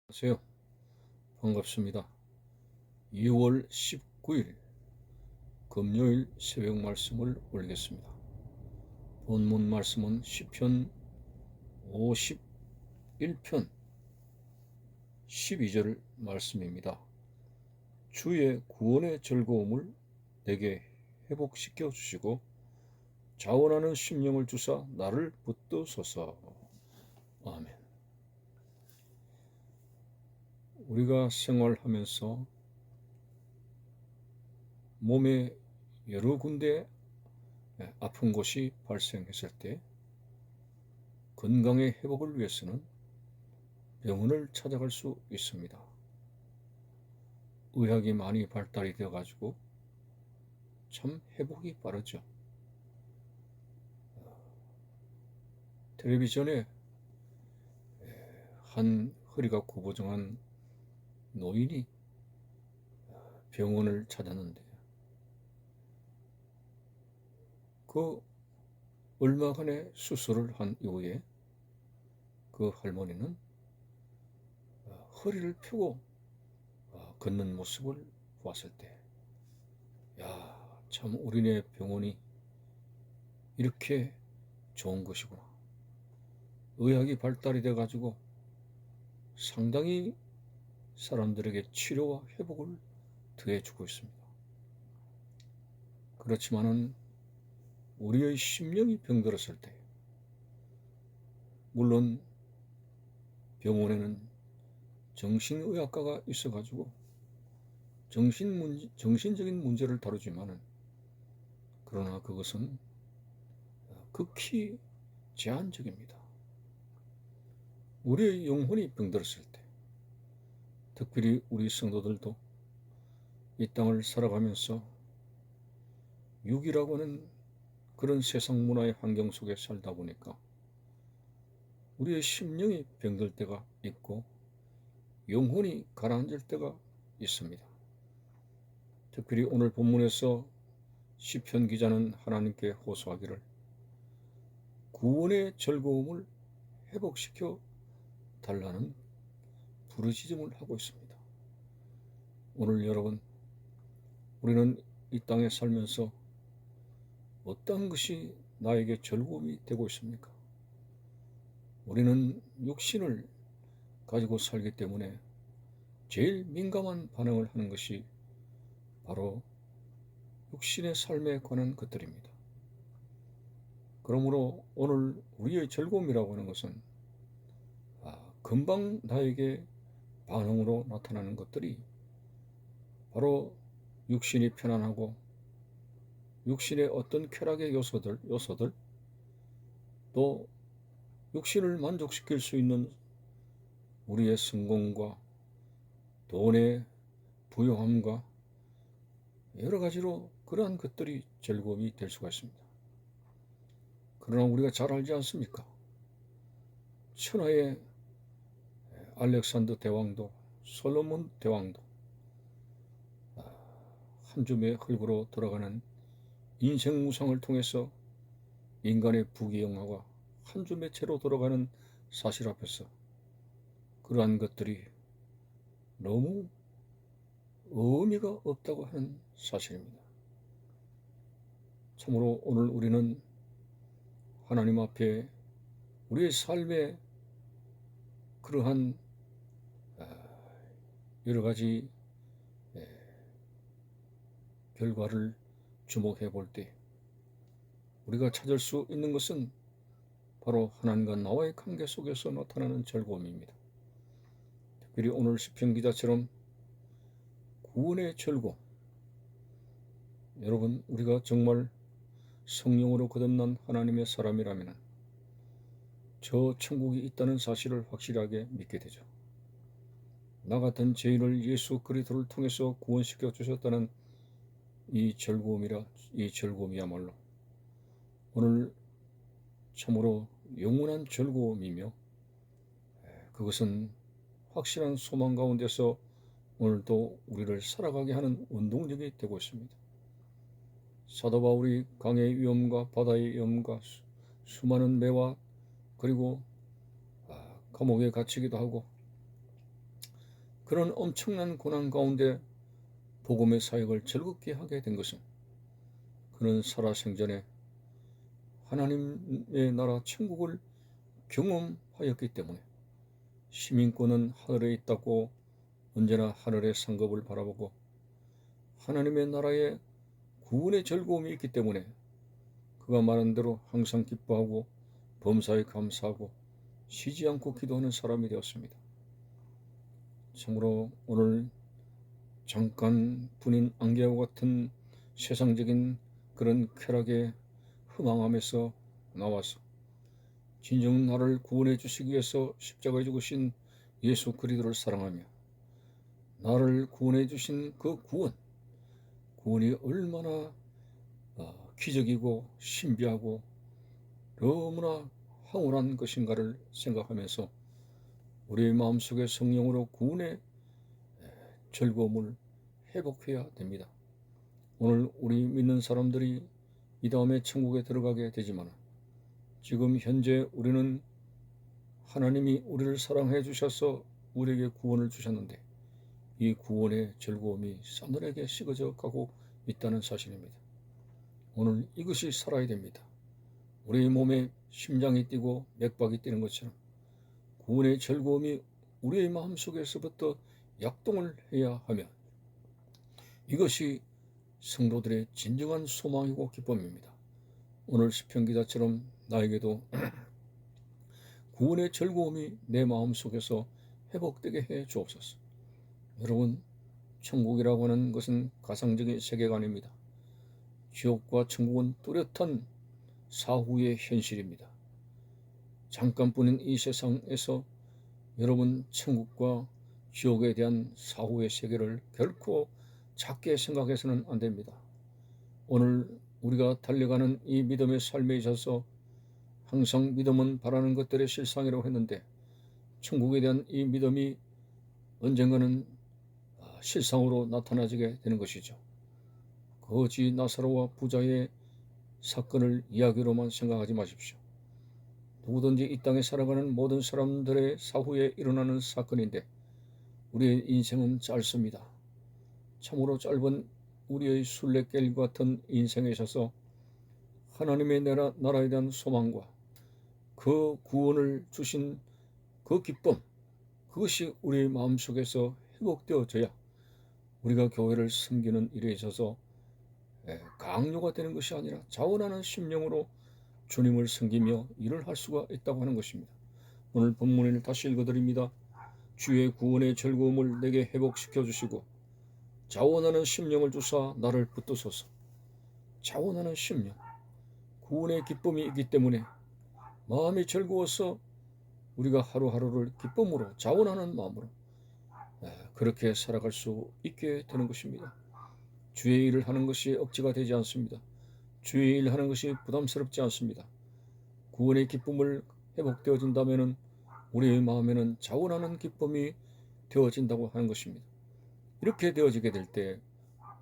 안녕하세요. 반갑습니다. 2월 19일 금요일 새벽 말씀을 올리겠습니다. 본문 말씀은 시편 51편 12절 말씀입니다. 주의 구원의 즐거움을 내게 회복시켜 주시고 자원하는 심령을 주사 나를 붙드소서. 아멘. 우리가 생활하면서 몸에 여러 군데 아픈 곳이 발생했을 때 건강의 회복을 위해서는 병원을 찾아갈 수 있습니다. 의학이 많이 발달이 되어 가지고 참 회복이 빠르죠. 텔레비전에 한 허리가 구부정한 노인이 병원을 찾았는데 그 얼마간의 수술을 한 이후에 그 할머니는 허리를 펴고 걷는 모습을 보았을 때, 야, 참 우리네 병원이 이렇게 좋은 것이구나. 의학이 발달이 돼 가지고 상당히 사람들에게 치료와 회복을 더해주고 있습니다. 그렇지만은 우리의 심령이 병들었을 때, 물론 병원에는 정신의학과가 있어가지고 정신적인 문제를 다루지만은, 그러나 그것은 극히 제한적입니다. 우리의 영혼이 병들었을 때, 특별히 우리 성도들도 이 땅을 살아가면서 육이라고 하는 그런 세상 문화의 환경 속에 살다 보니까 우리의 심령이 병들 때가 있고 영혼이 가라앉을 때가 있습니다. 특별히 오늘 본문에서 시편 기자는 하나님께 호소하기를 구원의 즐거움을 회복시켜 달라는 부르짖음을 하고 있습니다. 오늘 여러분, 우리는 이 땅에 살면서 어떤 것이 나에게 즐거움이 되고 있습니까? 우리는 육신을 가지고 살기 때문에 제일 민감한 반응을 하는 것이 바로 육신의 삶에 관한 것들입니다. 그러므로 오늘 우리의 즐거움이라고 하는 것은 금방 나에게 반응으로 나타나는 것들이 바로 육신이 편안하고 육신의 어떤 쾌락의 요소들, 또 육신을 만족시킬 수 있는 우리의 성공과 돈의 부유함과 여러 가지로 그러한 것들이 즐거움이 될 수가 있습니다. 그러나 우리가 잘 알지 않습니까? 천하의 알렉산더 대왕도, 솔로몬 대왕도 한 줌의 흙으로 돌아가는 인생 무상을 통해서 인간의 부귀영화가 한 줌의 채로 돌아가는 사실 앞에서 그러한 것들이 너무 의미가 없다고 하는 사실입니다. 참으로 오늘 우리는 하나님 앞에 우리의 삶의 그러한 여러 가지 결과를 주목해 볼 때 우리가 찾을 수 있는 것은 바로 하나님과 나와의 관계 속에서 나타나는 즐거움입니다. 특별히 오늘 시편 기자처럼 구원의 즐거움, 여러분, 우리가 정말 성령으로 거듭난 하나님의 사람이라면 저 천국이 있다는 사실을 확실하게 믿게 되죠. 나 같은 죄인을 예수 그리스도를 통해서 구원시켜 주셨다는 이 즐거움이야말로 오늘 참으로 영원한 즐거움이며, 그것은 확실한 소망 가운데서 오늘도 우리를 살아가게 하는 원동력이 되고 있습니다. 사도 바울이 강의 위험과 바다의 위험과 수많은 매와 그리고 감옥에 갇히기도 하고 그런 엄청난 고난 가운데 복음의 사역을 즐겁게 하게 된 것은 그는 살아생전에 하나님의 나라 천국을 경험하였기 때문에 시민권은 하늘에 있다고 언제나 하늘의 상급을 바라보고 하나님의 나라에 구원의 즐거움이 있기 때문에 그가 말한 대로 항상 기뻐하고 범사에 감사하고 쉬지 않고 기도하는 사람이 되었습니다. 참으로 오늘 잠깐 분인 안개와 같은 세상적인 그런 쾌락에 허망함에서 나와서 진정 나를 구원해 주시기 위해서 십자가에 죽으신 예수 그리스도를 사랑하며 나를 구원해 주신 그 구원이 얼마나 기적이고 신비하고 너무나 황홀한 것인가를 생각하면서 우리의 마음속에 성령으로 구원의 즐거움을 회복해야 됩니다. 오늘 우리 믿는 사람들이 이 다음에 천국에 들어가게 되지만 지금 현재 우리는 하나님이 우리를 사랑해 주셔서 우리에게 구원을 주셨는데 이 구원의 즐거움이 싸늘하게 식어져 가고 있다는 사실입니다. 오늘 이것이 살아야 됩니다. 우리 몸에 심장이 뛰고 맥박이 뛰는 것처럼 구원의 즐거움이 우리의 마음속에서부터 약동을 해야 하며 이것이 성도들의 진정한 소망이고 기쁨입니다. 오늘 시편 기자처럼 나에게도 구원의 즐거움이 내 마음속에서 회복되게 해 주옵소서. 여러분, 천국이라고 하는 것은 가상적인 세계관입니다. 지옥과 천국은 뚜렷한 사후의 현실입니다. 잠깐뿐인 이 세상에서 여러분 천국과 지옥에 대한 사후의 세계를 결코 작게 생각해서는 안 됩니다. 오늘 우리가 달려가는 이 믿음의 삶에 있어서 항상 믿음은 바라는 것들의 실상이라고 했는데 천국에 대한 이 믿음이 언젠가는 실상으로 나타나게 되는 것이죠. 거지 나사로와 부자의 사건을 이야기로만 생각하지 마십시오. 누구든지 이 땅에 살아가는 모든 사람들의 사후에 일어나는 사건인데 우리의 인생은 짧습니다. 참으로 짧은 우리의 순례길 같은 인생에 있어서 하나님의 나라에 대한 소망과 그 구원을 주신 그 기쁨, 그것이 우리의 마음속에서 회복되어져야 우리가 교회를 섬기는 일에 있어서 강요가 되는 것이 아니라 자원하는 심령으로 주님을 섬기며 일을 할 수가 있다고 하는 것입니다. 오늘 본문을 다시 읽어드립니다. 주의 구원의 즐거움을 내게 회복시켜 주시고 자원하는 심령을 주사 나를 붙드소서. 자원하는 심령, 구원의 기쁨이 있기 때문에 마음이 즐거워서 우리가 하루하루를 기쁨으로 자원하는 마음으로 그렇게 살아갈 수 있게 되는 것입니다. 주의 일을 하는 것이 억지가 되지 않습니다. 주의 일을 하는 것이 부담스럽지 않습니다. 구원의 기쁨을 회복되어진다면 우리의 마음에는 자원하는 기쁨이 되어진다고 하는 것입니다. 이렇게 되어지게 될 때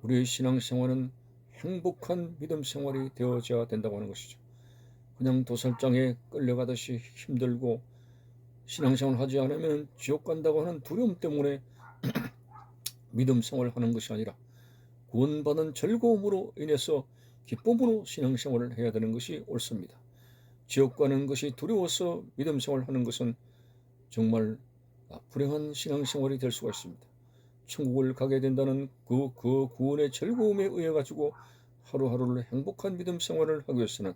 우리의 신앙생활은 행복한 믿음 생활이 되어져야 된다고 하는 것이죠. 그냥 도살장에 끌려가듯이 힘들고 신앙생활 하지 않으면 지옥 간다고 하는 두려움 때문에 믿음 생활을 하는 것이 아니라 구원받은 즐거움으로 인해서 기쁨으로 신앙생활을 해야 되는 것이 옳습니다. 지옥 가는 것이 두려워서 믿음 생활을 하는 것은 정말 불행한 신앙생활이 될 수가 있습니다. 천국을 가게 된다는 그 구원의 즐거움에 의해 가지고 하루하루를 행복한 믿음 생활을 하기 위해서는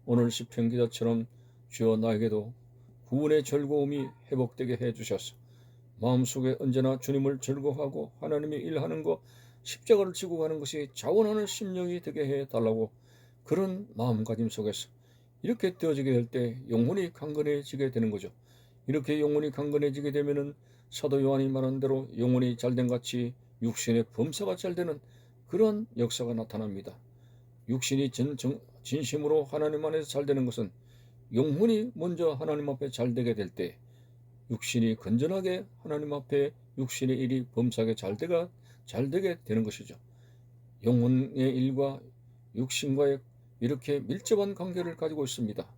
오늘 시편 기자처럼 주여 나에게도 구원의 즐거움이 회복되게 해주셔서 마음속에 언제나 주님을 즐거워하고 하나님의 일하는 것 십자가를 지고 가는 것이 자원하는 심령이 되게 해달라고 그런 마음가짐 속에서 이렇게 되어지게 될 때 영혼이 강건해지게 되는 거죠. 이렇게 영혼이 강건해지게 되면은 사도 요한이 말한 대로 영혼이 잘된 같이 육신의 범사가 잘되는 그런 역사가 나타납니다. 육신이 진심으로 하나님 안에서 잘되는 것은 영혼이 먼저 하나님 앞에 잘되게 될 때 육신이 건전하게 하나님 앞에 육신의 일이 범사하게 잘되게 되는 것이죠. 영혼의 일과 육신과의 이렇게 밀접한 관계를 가지고 있습니다.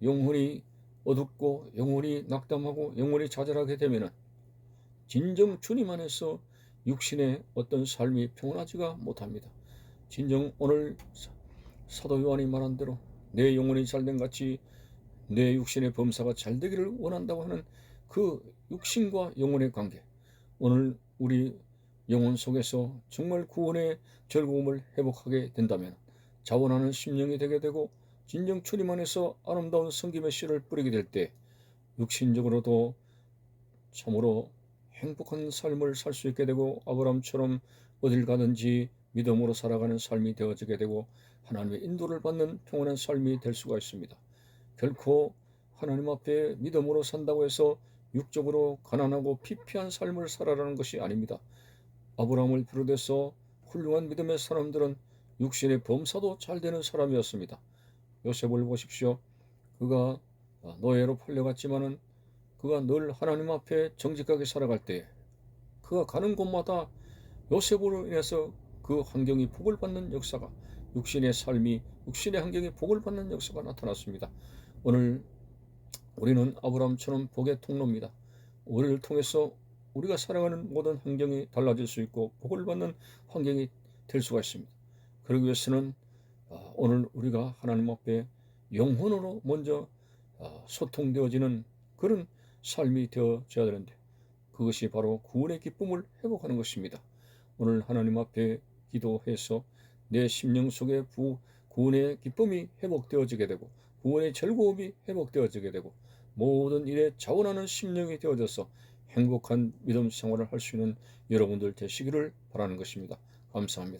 영혼이 어둡고 영혼이 낙담하고 영혼이 좌절하게 되면은 진정 주님 안에서 육신의 어떤 삶이 평온하지가 못합니다. 진정 오늘 사도 요한이 말한 대로 내 영혼이 잘된 같이 내 육신의 범사가 잘되기를 원한다고 하는 그 육신과 영혼의 관계, 오늘 우리 영혼 속에서 정말 구원의 즐거움을 회복하게 된다면 자원하는 심령이 되게 되고 진정 주님 안에서 아름다운 섬김의 씨를 뿌리게 될 때 육신적으로도 참으로 행복한 삶을 살 수 있게 되고 아브라함처럼 어딜 가든지 믿음으로 살아가는 삶이 되어지게 되고 하나님의 인도를 받는 평온한 삶이 될 수가 있습니다. 결코 하나님 앞에 믿음으로 산다고 해서 육적으로 가난하고 피폐한 삶을 살아라는 것이 아닙니다. 아브라함을 비롯해서 훌륭한 믿음의 사람들은 육신의 범사도 잘 되는 사람이었습니다. 요셉을 보십시오. 그가 노예로 팔려갔지만은 그가 늘 하나님 앞에 정직하게 살아갈 때 그가 가는 곳마다 요셉으로 인해서 그 환경이 복을 받는 역사가, 육신의 삶이, 육신의 환경이 복을 받는 역사가 나타났습니다. 오늘 우리는 아브라함처럼 복의 통로입니다. 우리를 통해서 우리가 살아가는 모든 환경이 달라질 수 있고 복을 받는 환경이 될 수가 있습니다. 그러기 위해서는 오늘 우리가 하나님 앞에 영혼으로 먼저 소통되어지는 그런 삶이 되어져야 되는데 그것이 바로 구원의 기쁨을 회복하는 것입니다. 오늘 하나님 앞에 기도해서 내 심령 속에 구원의 기쁨이 회복되어지게 되고 구원의 즐거움이 회복되어지게 되고 모든 일에 자원하는 심령이 되어져서 행복한 믿음 생활을 할 수 있는 여러분들 되시기를 바라는 것입니다. 감사합니다.